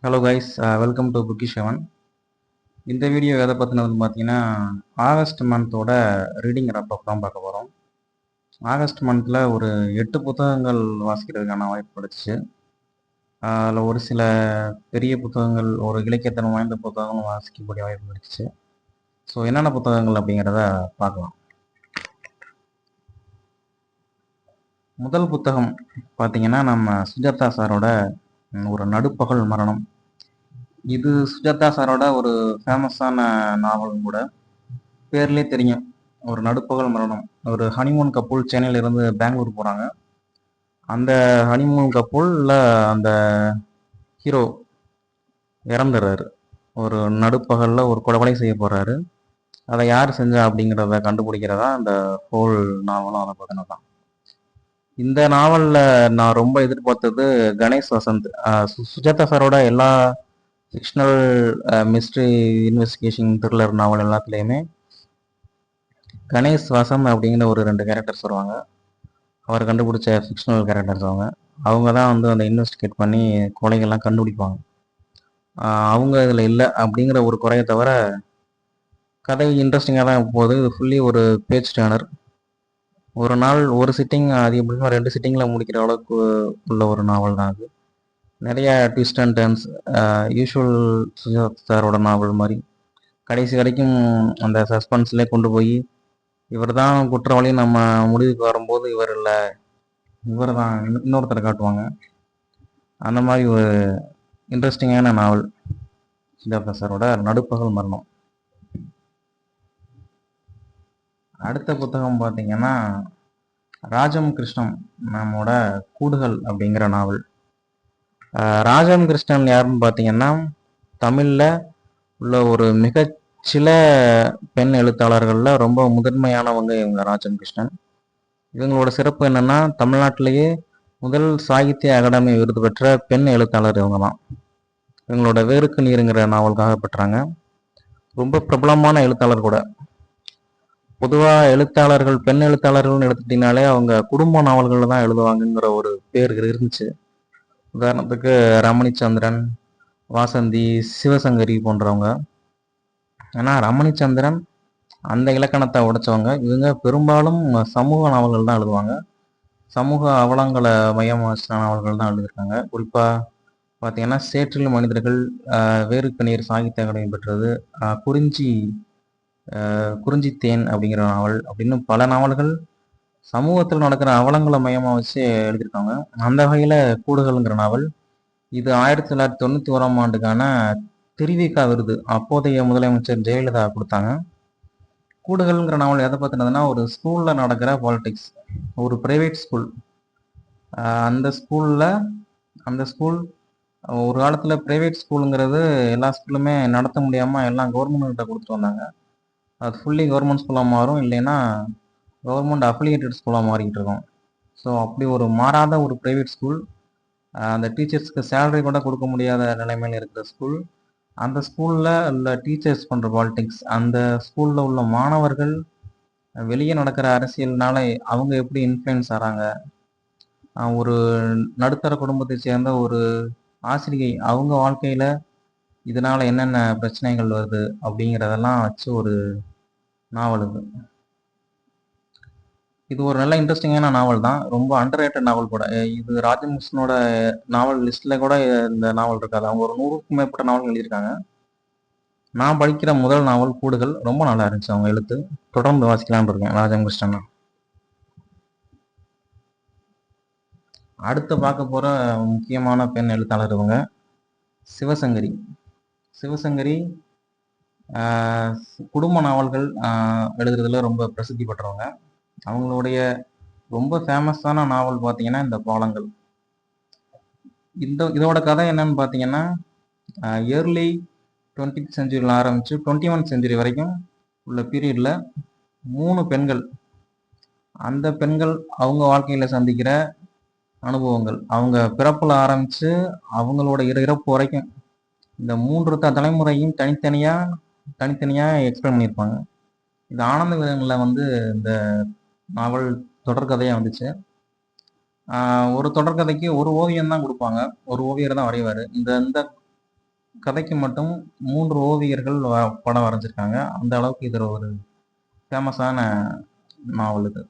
Hello guys, welcome to புக்கி ஷெவன். இந்த வீடியோ எதை பற்றின பார்த்தீங்கன்னா, ஆகஸ்ட் மந்தோட ரீடிங் ரேப்பப் தான் பார்க்க போகிறோம். ஆகஸ்ட் மந்தில் ஒரு 8 புத்தகங்கள் வாசிக்கிறதுக்கான வாய்ப்பு கிடைச்சிச்சு. அதில் ஒரு சில பெரிய புத்தகங்கள், ஒரு இலக்கியத்தனம் வாய்ந்த புத்தகங்களும் வாசிக்கக்கூடிய வாய்ப்பு கிடைச்சிச்சு. ஸோ என்னென்ன புத்தகங்கள் அப்படிங்கிறத பார்க்கலாம். முதல் புத்தகம் பார்த்தீங்கன்னா, நம்ம சுஜாதா சாரோட ஒரு நடுப்பகல் மரணம். இது சுஜாதா சாரோட ஒரு ஃபேமஸான நாவலும் கூட. பேர்லேயே தெரியும், ஒரு நடுப்பகல் மரணம். ஒரு ஹனிமூன் கப்புள் சென்னையில இருந்து பெங்களூர் போகிறாங்க. அந்த ஹனிமூன் கப்புளில் அந்த ஹீரோ இறந்துடுறாரு. ஒரு நடுப்பகலில் ஒரு கொலை செய்ய போகிறாரு. அதை யார் செஞ்சா அப்படிங்கிறத கண்டுபிடிக்கிறதா அந்த ஹோல் நாவலும் அதை பற்றின தான். இந்த நாவலில் நான் ரொம்ப எதிர்பார்த்தது கணேஷ் வசந்த். சுஜாதா சாரோட எல்லா ஃபிக்ஷனல் மிஸ்ட்ரி இன்வெஸ்டிகேஷன் த்ரில்லர் நாவல் எல்லாத்துலேயுமே கணேஷ் வசந்த் அப்படிங்கிற ஒரு 2 கேரக்டர்ஸ் வருவாங்க. அவர் கண்டுபிடிச்ச ஃபிக்ஷனல் கேரக்டர்ஸ் அவங்க தான் வந்து அந்த இன்வெஸ்டிகேட் பண்ணி கொலைகள்லாம் கண்டுபிடிப்பாங்க. அவங்க இதில் இல்லை அப்படிங்கிற ஒரு குறையை தவிர கதை இன்ட்ரெஸ்டிங்காக தான் போகுது. இது ஃபுல்லி ஒரு பேஜ் டேர்னர். ஒரு நாள் ஒரு சிட்டிங், அதிகபட்சமாக 2 சிட்டிங்கில் முடிக்கிற அளவுக்கு உள்ள ஒரு நாவல் தான் அது. நிறைய twist and turns, usual Sujath சாரோட நாவல் மாதிரி கடைசி வரைக்கும் அந்த சஸ்பென்ஸ்லேயே கொண்டு போய் இவர் தான் குற்றவாளி நம்ம முடிவுக்கு வரும்போது இவர் இல்லை, இவர் தான் இன்னொருத்தரை காட்டுவாங்க. அந்த மாதிரி ஒரு இன்ட்ரெஸ்டிங்கான நாவல் சுஜாதா சாரோட நடுப்பகல் மரணம். அடுத்த புத்தகம் பார்த்தீங்கன்னா, ராஜம் கிருஷ்ணன் நம்மோட கூடுகள் அப்படிங்கிற நாவல். ராஜம் கிருஷ்ணன் யாருன்னு பார்த்தீங்கன்னா, தமிழில் உள்ள ஒரு மிகச்சில பெண் எழுத்தாளர்களில் ரொம்ப முதன்மையானவங்க இவங்க ராஜம் கிருஷ்ணன். இவங்களோட சிறப்பு என்னென்னா, தமிழ்நாட்டிலேயே முதல் சாகித்ய அகாடமி விருது பெற்ற பெண் எழுத்தாளர் இவங்க தான். இவங்களோட வேருக்கு நீருங்கிற நாவலுக்காக பெற்றாங்க. ரொம்ப பிரபலமான எழுத்தாளர் கூட. பொதுவாக எழுத்தாளர்கள், பெண் எழுத்தாளர்கள்னு எடுத்துட்டிங்கனாலே அவங்க குடும்ப நாவல்களில் தான் எழுதுவாங்கங்கிற ஒரு பேர் இருந்துச்சு. உதாரணத்துக்கு ரமணிச்சந்திரன், வாசந்தி, சிவசங்கரி போன்றவங்க. ஆனால் ரமணிச்சந்திரன் அந்த இலக்கணத்தை உடைச்சவங்க. இவங்க பெரும்பாலும் சமூக நாவல்கள் தான் எழுதுவாங்க. சமூக அவலங்களை மையமாக வச்ச நாவல்கள் தான் எழுதியிருக்காங்க. குறிப்பாக பார்த்தீங்கன்னா, சேற்றில் மனிதர்கள், வேருக்கு நீர் சாகித்ய அகாடமி பெற்றது, குறிஞ்சித்தேன் அப்படிங்கிற நாவல் அப்படின்னு பல நாவல்கள் சமூகத்தில் நடக்கிற அவலங்களை மையமாக வச்சு எழுதியிருக்காங்க. அந்த வகையில் கூடுகள்ங்கிற நாவல் இது 1991ஆம் ஆண்டுக்கான திருவிக விருது அப்போதைய முதலமைச்சர் ஜெயலலிதா கொடுத்தாங்க. கூடுகள்ங்கிற நாவல் எதை பற்றினதுன்னா, ஒரு ஸ்கூலில் நடக்கிற பாலிடிக்ஸ். ஒரு ப்ரைவேட் ஸ்கூல், அந்த ஸ்கூல் ஒரு காலத்தில் ப்ரைவேட் ஸ்கூலுங்கிறது எல்லா ஸ்கூலுமே நடத்த முடியாமல் எல்லாம் கவர்மெண்ட்கிட்ட கொடுத்துட்டு வந்தாங்க. அது ஃபுல்லி கவர்மெண்ட் ஸ்கூலாக மாறும், இல்லைன்னா கவர்மெண்ட் அஃபிலியேட்டட் ஸ்கூலாக மாறிக்கிட்டு இருக்கோம். ஸோ அப்படி ஒரு மாறாத ஒரு ப்ரைவேட் ஸ்கூல், அந்த டீச்சர்ஸ்க்கு சேலரி கூட கொடுக்க முடியாத நிலைமையில் இருக்கிற ஸ்கூல். அந்த ஸ்கூலில் உள்ள டீச்சர்ஸ் பண்ணுற பாலிடிக்ஸ், அந்த ஸ்கூலில் உள்ள மாணவர்கள் வெளியே நடக்கிற அரசியல்னால அவங்க எப்படி இன்ஃப்ளூயன்ஸ் ஆகிறாங்க, ஒரு நடுத்தர குடும்பத்தை சேர்ந்த ஒரு ஆசிரியை அவங்க வாழ்க்கையில் இதனால் என்னென்ன பிரச்சனைகள் வருது அப்படிங்கிறதெல்லாம் வச்சு ஒரு நாவல் இது. இது ஒரு நல்ல இன்ட்ரெஸ்டிங்கான நாவல் தான். ரொம்ப அண்டர் ரேட்டட் நாவல் கூட. இது ராஜமுஷ்ணோட நாவல் லிஸ்ட்டில் கூட இந்த நாவல் இருக்காது. அவங்க ஒரு 100க்கும் மேற்பட்ட நாவல் எழுதியிருக்காங்க. நான் படிக்கிற முதல் நாவல் கூடுகள். ரொம்ப நல்லா இருந்துச்சு அவங்க எழுத்து. தொடர்ந்து வாசிக்கலாம்னு இருக்கேன் ராஜம் கிருஷ்ணன். அடுத்து பார்க்க போகிற முக்கியமான பெண் எழுத்தாளர் இவங்க சிவசங்கரி. சிவசங்கரி குடும்ப நாவல்கள் எழுதுறதுல ரொம்ப பிரசித்தி பெற்றவங்க. அவங்களுடைய ரொம்ப ஃபேமஸான நாவல் பார்த்தீங்கன்னா இந்த பாலங்கள். இதோட கதை என்னன்னு பார்த்தீங்கன்னா, இயர்லி 20th செஞ்சுரியில் ஆரம்பித்து 21 செஞ்சுரி வரைக்கும் உள்ள பீரியடில் 3 பெண்கள், அந்த பெண்கள் அவங்க வாழ்க்கையில் சந்திக்கிற அனுபவங்கள், அவங்க பிறப்பில் ஆரம்பித்து அவங்களோட இறப்பு வரைக்கும் இந்த 3 தலைமுறையும் தனித்தனியாக எக்ஸ்பிளைன் பண்ணியிருப்பாங்க. இது ஆனந்த விகடனில் வந்து இந்த நாவல் தொடர்கதையாக வந்துச்சு. ஒரு தொடர்கதைக்கு ஒரு ஓவியம் தான் கொடுப்பாங்க, ஒரு ஓவியர் தான் வரைவார். இந்த கதைக்கு மட்டும் 3 ஓவியர்கள் படம் வரைஞ்சிருக்காங்க. அந்த அளவுக்கு இது ஒரு ஃபேமஸான நாவல் இது.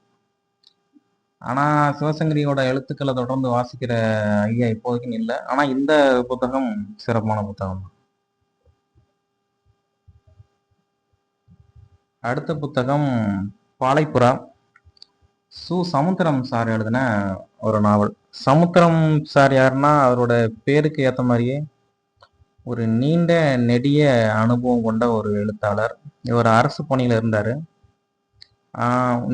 ஆனா சிவசங்கரியோட எழுத்துக்களை தொடர்ந்து வாசிக்கிற ஐடியா இப்போதைக்கு இல்லை. ஆனா இந்த புத்தகம் சிறப்பான புத்தகம். அடுத்த புத்தகம் பாலைப்புறா. சமுத்திரம் சார் எழுதின ஒரு நாவல். சமுத்திரம் சார் யாருன்னா, அவரோட பேருக்கு ஏற்ற மாதிரியே ஒரு நீண்ட நெடிய அனுபவம் கொண்ட ஒரு எழுத்தாளர். இவர் அரசு பணியில இருந்தாரு.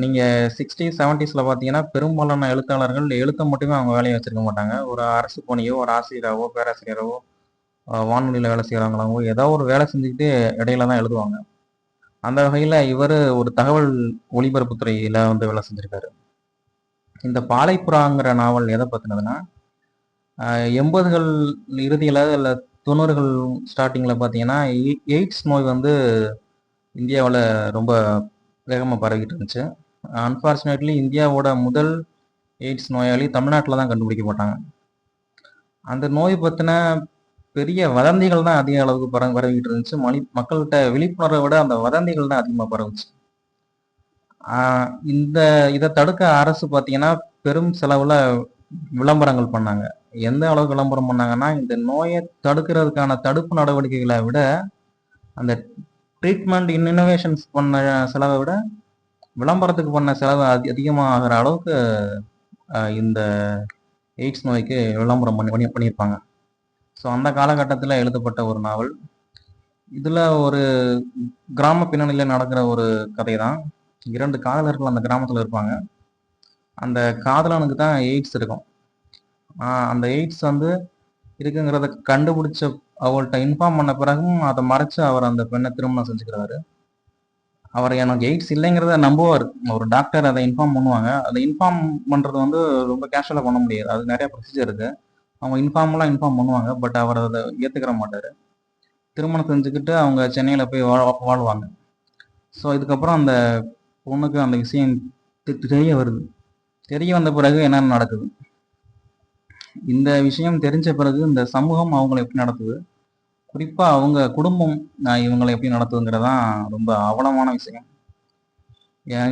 நீங்க 60s 70sல பார்த்தீங்கன்னா, பெரும்பாலான எழுத்தாளர்கள் எழுத்த மட்டுமே அவங்க வேலையை வச்சிருக்க மாட்டாங்க. ஒரு அரசு பணியோ, ஒரு ஆசிரியராவோ, பேராசிரியராவோ, வானொலியில வேலை செய்யறவங்களாவோ ஏதோ ஒரு வேலை செஞ்சுக்கிட்டு இடையில தான் எழுதுவாங்க. அந்த வகையில இவர் ஒரு தகவல் ஒலிபரப்பு துறையில வந்து வேலை செஞ்சிருக்காரு. இந்த பாலைப்புறாங்கிற நாவல் எதை பத்தினதுன்னா, 80கள் இறுதியில இல்லை 90கள் ஸ்டார்டிங்ல பார்த்தீங்கன்னா, எய்ட்ஸ் நோய் வந்து இந்தியாவில் ரொம்ப வேகமாக பரவிக்கிட்டு இருந்துச்சு. அன்ஃபார்ச்சுனேட்லி இந்தியாவோட முதல் எய்ட்ஸ் நோயாளி தமிழ்நாட்டில் தான் கண்டுபிடிக்கப்பட்டாங்க. அந்த நோய் பற்றின பெரிய வதந்திகள் தான் அதிக அளவுக்கு பரவிக்கிட்டு இருந்துச்சு. மக்கள்கிட்ட விழிப்புணர்வை விட அந்த வதந்திகள் தான் அதிகமாக பரவுச்சு. இதை தடுக்க அரசு பார்த்தீங்கன்னா பெரும் செலவுல விளம்பரங்கள் பண்ணாங்க. எந்த அளவுக்கு விளம்பரம் பண்ணாங்கன்னா, இந்த நோயை தடுக்கிறதுக்கான தடுப்பு நடவடிக்கைகளை விட அந்த ட்ரீட்மெண்ட் இன்னோவேஷன்ஸ் பண்ண செலவை விட விளம்பரத்துக்கு பண்ண செலவு அதிகமாகிற அளவுக்கு இந்த எய்ட்ஸ் நோய்க்கு விளம்பரம் பண்ணியிருப்பாங்க. ஸோ அந்த காலகட்டத்தில் எழுதப்பட்ட ஒரு நாவல். இதில் ஒரு கிராம பின்னணியில் நடக்கிற ஒரு கதை தான். 2 காதலர்கள் அந்த கிராமத்தில் இருப்பாங்க. அந்த காதலனுக்கு தான் எய்ட்ஸ் இருக்கும். அந்த எய்ட்ஸ் வந்து இருக்குங்கிறத கண்டுபிடிச்ச அவள்கிட்ட இன்ஃபார்ம் பண்ண பிறகும் அதை மறைச்சு அவர் அந்த பெண்ணை திருமணம் செஞ்சுக்கிறாரு. அவர் எனக்கு எய்ட்ஸ் இல்லைங்கிறத நம்புவார். ஒரு டாக்டர் அதை இன்ஃபார்ம் பண்ணுவாங்க. அதை இன்ஃபார்ம் பண்ணுறது வந்து ரொம்ப கேஷுவலாக பண்ண முடியாது. அது நிறைய ப்ரொசீஜர் இருக்குது. அவங்க இன்ஃபார்ம் பண்ணுவாங்க. பட் அவர் அதை ஏற்றுக்கிற மாட்டார். திருமணம் செஞ்சுக்கிட்டு அவங்க சென்னையில் போய் வாழ்வாங்க. ஸோ இதுக்கப்புறம் அந்த பொண்ணுக்கு அந்த விஷயம் தெரிய வருது. தெரிய வந்த பிறகு என்னென்ன நடக்குது, இந்த விஷயம் தெரிஞ்ச பிறகு இந்த சமூகம் அவங்களை எப்படி நடத்துது, குறிப்பாக அவங்க குடும்பம் இவங்களை எப்படி நடத்துதுங்கிறதான் ரொம்ப அவலமான விஷயம்.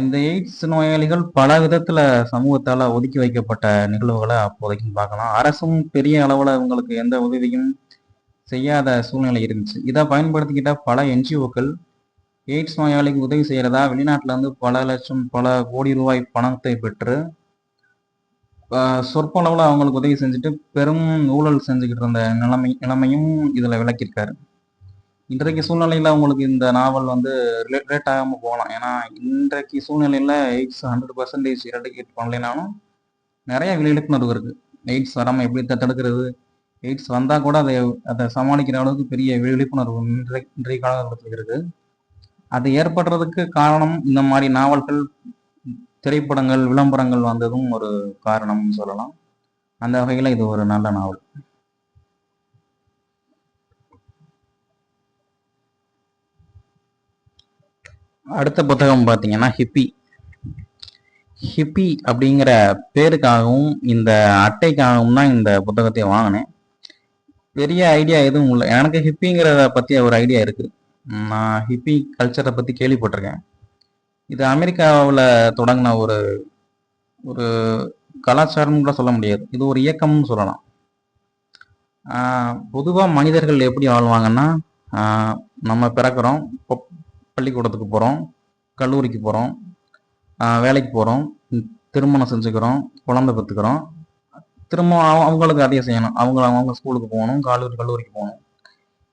இந்த எய்ட்ஸ் நோயாளிகள் பல விதத்தில் சமூகத்தால் ஒதுக்கி வைக்கப்பட்ட நிகழ்வுகளை அப்போதைக்கு பார்க்கலாம். அரசும் பெரிய அளவில் இவங்களுக்கு எந்த உதவியும் செய்யாத சூழ்நிலை இருந்துச்சு. இதை பயன்படுத்திக்கிட்ட பல என்ஜிஓக்கள் எய்ட்ஸ் நோயாளிக்கு உதவி செய்கிறதா வெளிநாட்டில் வந்து பல லட்சம் பல கோடி ரூபாய் பணத்தை பெற்று சொற்ப அளவில் அவங்களுக்கு உதவி செஞ்சுட்டு பெரும் ஊழல் செஞ்சுக்கிட்டு இருந்த நிலைமையும் இதில் விளக்கியிருக்காரு. இன்றைக்கு சூழ்நிலையில் அவங்களுக்கு இந்த நாவல் வந்து ரிலேட் ஆகாமல் போகலாம். ஏன்னா இன்றைக்கு சூழ்நிலையில் எய்ட்ஸ் 100% எரடிகேட் பண்ணலைனாலும் நிறைய விழிப்புணர்வு இருக்குது. எய்ட்ஸ் வராமல் எப்படி தடுக்கிறது, எய்ட்ஸ் வந்தால் கூட அதை சமாளிக்கிற அளவுக்கு பெரிய விழிப்புணர்வு இன்றைய காலகட்டத்தில் இருக்குது. அது ஏற்படுறதுக்கு காரணம் இந்த மாதிரி நாவல்கள், திரைப்படங்கள், விளம்பரங்கள் வந்ததும் ஒரு காரணம்னு சொல்லலாம். அந்த வகையில் இது ஒரு நல்ல நாவல். அடுத்த புத்தகம் பார்த்தீங்கன்னா ஹிப்பி அப்படிங்கிற பேருக்காகவும் இந்த அட்டைக்காகவும் தான் இந்த புத்தகத்தை வாங்கினேன். பெரிய ஐடியா எதுவும் இல்லை. எனக்கு ஹிப்பிங்கிறத பற்றி ஒரு ஐடியா இருக்குது. நான் ஹிப்பி கல்ச்சரை பற்றி கேள்விப்பட்டிருக்கேன். இது அமெரிக்காவில் தொடங்கின ஒரு ஒரு கலாச்சாரம்னு கூட சொல்ல முடியாது. இது ஒரு இயக்கம்னு சொல்லலாம். பொதுவாக மனிதர்கள் எப்படி வாழ்வாங்கன்னா, நம்ம பிறக்கிறோம், பள்ளிக்கூடத்துக்கு போகிறோம், கல்லூரிக்கு போகிறோம், வேலைக்கு போகிறோம், திருமணம் செஞ்சுக்கிறோம், குழந்தை பெற்றுக்கிறோம், திரும்ப அவங்களுக்கு அதையே செய்யணும். அவங்க ஸ்கூலுக்கு போகணும், கல்லூரிக்கு போகணும்.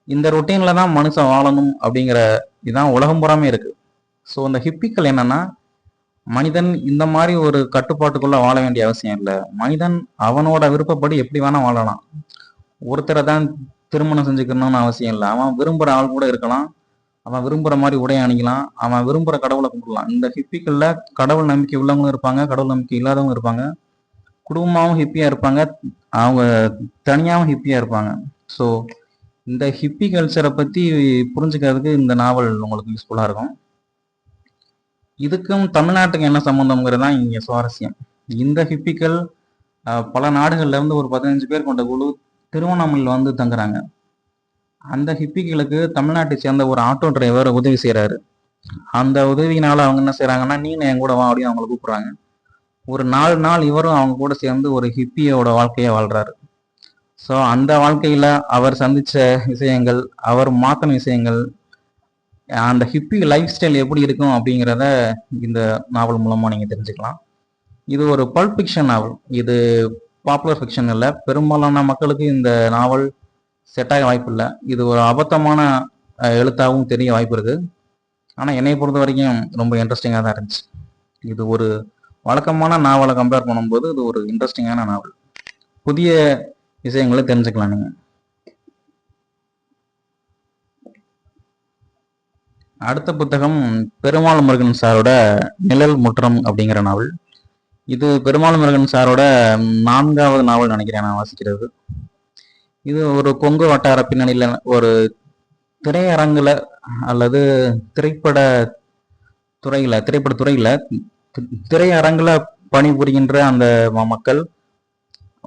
இந்த ரொட்டீனில் தான் மனுஷன் வாழணும் அப்படிங்கிற இதுதான் உலகம் புறாமே இருக்குது. ஸோ இந்த ஹிப்பிக்கள் என்னன்னா, மனிதன் இந்த மாதிரி ஒரு கட்டுப்பாட்டுக்குள்ள வாழ வேண்டிய அவசியம் இல்லை. மனிதன் அவனோட விருப்பப்படி எப்படி வேணா வாழலாம். ஒருத்தரை தான் திருமணம் செஞ்சுக்கணும்னு அவசியம் இல்லை. அவன் விரும்புகிற ஆள் கூட இருக்கலாம், அவன் விரும்புகிற மாதிரி உடை அணிக்கலாம், அவன் விரும்புகிற கடவுளை கும்பிடலாம். இந்த ஹிப்பிக்கள்ல கடவுள் நம்பிக்கை உள்ளவங்களும் இருப்பாங்க, கடவுள் நம்பிக்கை இல்லாதவங்க இருப்பாங்க, குடும்பமாகவும் ஹிப்பியா இருப்பாங்க, அவங்க தனியாகவும் ஹிப்பியா இருப்பாங்க. ஸோ இந்த ஹிப்பி கல்ச்சரை பற்றி புரிஞ்சுக்கிறதுக்கு இந்த நாவல் உங்களுக்கு யூஸ்ஃபுல்லாக இருக்கும். இதுக்கும் தமிழ்நாட்டுக்கு என்ன சம்மந்தம்ங்கிறது தான் இங்கே சுவாரஸ்யம். இந்த ஹிப்பிக்கள் பல நாடுகள்ல இருந்து ஒரு 15 பேர் கொண்ட குழு திருவண்ணாமலையில் வந்து தங்குறாங்க. அந்த ஹிப்பிகளுக்கு தமிழ்நாட்டை சேர்ந்த ஒரு ஆட்டோ டிரைவர் உதவி செய்கிறாரு. அந்த உதவியினால அவங்க என்ன செய்கிறாங்கன்னா, நீனு என் கூட வா அப்படின்னு அவங்கள கூப்பிட்றாங்க. ஒரு 4 நாள் இவரும் அவங்க கூட சேர்ந்து ஒரு ஹிப்பியோட வாழ்க்கையை வாழ்றாரு. ஸோ அந்த வாழ்க்கையில அவர் சந்திச்ச விஷயங்கள், அவர் மாத்தின விஷயங்கள், அந்த ஹிப்பி லைஃப் ஸ்டைல் எப்படி இருக்கும் அப்படிங்கிறத இந்த நாவல் மூலமா நீங்க தெரிஞ்சுக்கலாம். இது ஒரு பல்ப் ஃபிக்ஷன் நாவல். இது பாப்புலர் ஃபிக்ஷன் இல்லை. பெரும்பாலான மக்களுக்கு இந்த நாவல் செட் ஆக வாய்ப்பு இல்லை. இது ஒரு அபத்தமான எழுத்தாகவும் தெரிய வாய்ப்பு இருக்கு. ஆனால் என்னை பொறுத்த வரைக்கும் ரொம்ப இன்ட்ரெஸ்டிங்காக தான் இருந்துச்சு. இது ஒரு வழக்கமான நாவலை கம்பேர் பண்ணும்போது இது ஒரு இன்ட்ரெஸ்டிங்கான நாவல். புதிய விஷயங்களை தெரிஞ்சுக்கலாம் நீங்க. அடுத்த புத்தகம் பெருமாள் முருகன் சாரோட நிழல் முற்றம் அப்படிங்கிற நாவல். இது பெருமாள் முருகன் சாரோட 4வது நாவல் நினைக்கிறேன் நான் வாசிக்கிறது. இது ஒரு கொங்கு வட்டார பின்னணியில ஒரு திரையரங்குல அல்லது திரைப்பட துறையில திரையரங்குல பணிபுரிகின்ற அந்த மக்கள்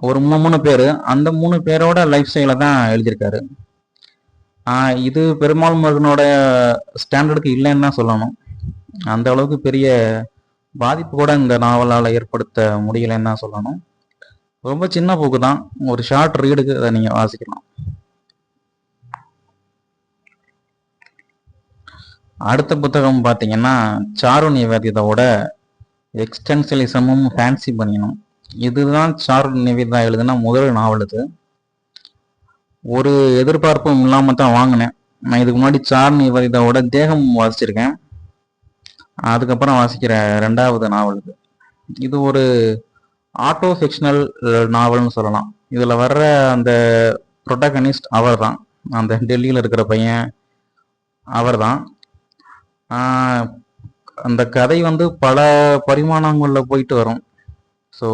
ஒரு 3 பேர், அந்த 3 பேரோட லைஃப் ஸ்டைலை தான் எழுதியிருக்காரு. இது பெருமாள் முருகனோட ஸ்டாண்டர்டுக்கு இல்லைன்னு தான் சொல்லணும். அந்த அளவுக்கு பெரிய பாதிப்பு கூட இந்த நாவலால் ஏற்படுத்த முடியலைன்னு தான் சொல்லணும். ரொம்ப சின்ன புக்கு தான், ஒரு ஷார்ட் ரீடுக்கு அதை நீங்கள் வாசிக்கலாம். அடுத்த புத்தகம் பார்த்தீங்கன்னா சாரு நிவேதிதாவோட எக்ஸ்டென்ஷலிசமும் ஃபேன்சி பனியனும். இதுதான் சாரு நிவேதிதா எழுதுனா முதல் நாவல். இது ஒரு எதிர்பார்ப்பும் இல்லாமல் தான் வாங்கினேன். நான் இதுக்கு முன்னாடி சாரு நிவேதிதாவோட தேகம் வாசிச்சிருக்கேன். அதுக்கப்புறம் வாசிக்கிற 2வது நாவல் இது. இது ஒரு ஆட்டோ ஃபிக்ஷனல் நாவல்னு சொல்லலாம். இதில் வர்ற அந்த ப்ரொட்டகனிஸ்ட் அவர் தான், அந்த டெல்லியில் இருக்கிற பையன் அவர் தான். அந்த கதை வந்து பல பரிமாணங்களில் போயிட்டு வரும். ஸோ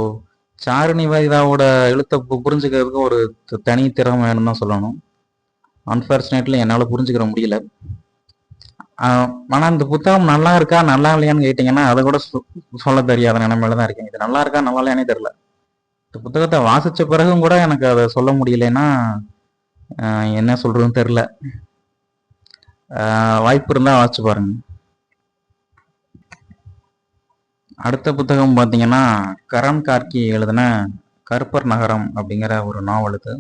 சாரு நிவேதிதாவோட எழுத்தை புரிஞ்சுக்கிறதுக்கு ஒரு தனி திறமை வேணும்னு தான் சொல்லணும். அன்ஃபார்ச்சுனேட்லி என்னால் புரிஞ்சுக்கிற முடியல. ஆனால் இந்த புத்தகம் நல்லா இருக்கா நல்லா இல்லையான்னு கேட்டிங்கன்னா அதை கூட சொல்ல தெரியாத நிலைமையில தான் இருக்கேன். இது நல்லா இருக்கா நல்லா இல்லையானே தெரில. இந்த புத்தகத்தை வாசித்த பிறகும் கூட எனக்கு அதை சொல்ல முடியலைன்னா என்ன சொல்கிறதுன்னு தெரில. வாய்ப்பு இருந்தால் வாசிச்சு பாருங்க. அடுத்த புத்தகம் பார்த்தீங்கன்னா கரண் கார்கி எழுதின கருப்பர் நகரம் அப்படிங்கிற ஒரு நாவல். இது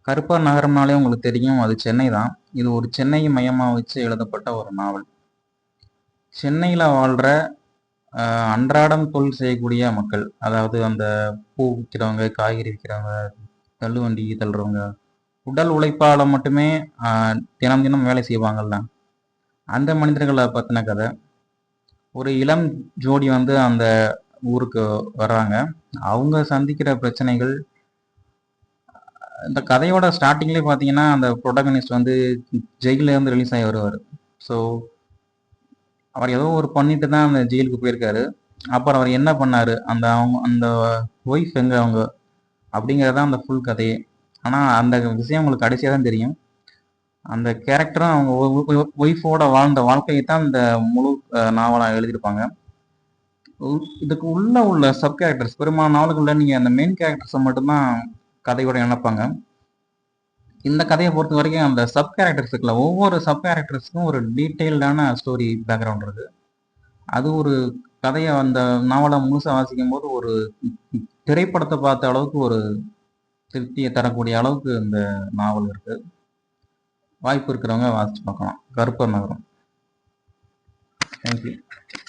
கருப்பர் நகரம்னாலே உங்களுக்கு தெரியும், அது சென்னை தான். இது ஒரு சென்னை மையமாக வச்சு எழுதப்பட்ட ஒரு நாவல். சென்னையில் வாழ்கிற அன்றாடம் தொழில் செய்யக்கூடிய மக்கள், அதாவது அந்த பூ விற்கிறவங்க, காய்கறி விற்கிறவங்க, தள்ளுவண்டி தள்ளுறவங்க, உடல் உழைப்பால் மட்டுமே தினம் தினம் வேலை செய்வாங்கள்ல, அந்த மனிதர்களை பற்றின கதை. ஒரு இளம் ஜோடி வந்து அந்த ஊருக்கு வர்றாங்க. அவங்க சந்திக்கிற பிரச்சனைகள். இந்த கதையோட ஸ்டார்டிங்லேயே பார்த்தீங்கன்னா அந்த ப்ரொட்டகனிஸ்ட் வந்து ஜெயிலேருந்து ரிலீஸ் ஆகி வருவார். ஸோ அவர் ஏதோ ஒரு பண்ணிட்டு தான் அந்த ஜெயிலுக்கு போயிருக்காரு. அப்புறம் அவர் என்ன பண்ணார், அந்த ஒய்ஃப் எங்கே அவங்க அப்படிங்கிறதான் அந்த ஃபுல் கதையே. ஆனால் அந்த விஷயம் உங்களுக்கு கடைசியாக தான் தெரியும். அந்த கேரக்டரும் அவங்க ஒய்ஃபோட வாழ்ந்த வாழ்க்கையை தான் இந்த முழு நாவலாக எழுதியிருப்பாங்க. இதுக்கு உள்ள சப் கேரக்டர்ஸ் பெரும்பாலான நாவல்களில் நீங்கள் அந்த மெயின் கேரக்டர்ஸை மட்டும்தான் கதையோட நினைப்பாங்க. இந்த கதையை பொறுத்த வரைக்கும் அந்த சப் கேரக்டர்ஸ் இருக்குல்ல, ஒவ்வொரு சப் கேரக்டர்ஸுக்கும் ஒரு டீட்டெயில்டான ஸ்டோரி பேக்ரவுண்ட் இருக்குது. அது ஒரு கதையை அந்த நாவலை முழுசாக வாசிக்கும் போது ஒரு திரைப்படத்தை பார்த்த அளவுக்கு ஒரு திருப்தியை தரக்கூடிய அளவுக்கு இந்த நாவல் இருக்குது. வாய்ப்பு இருக்கிறவங்க வாசிச்சு பார்க்கலாம். கருப்பர் நகரம். தேங்க்யூ.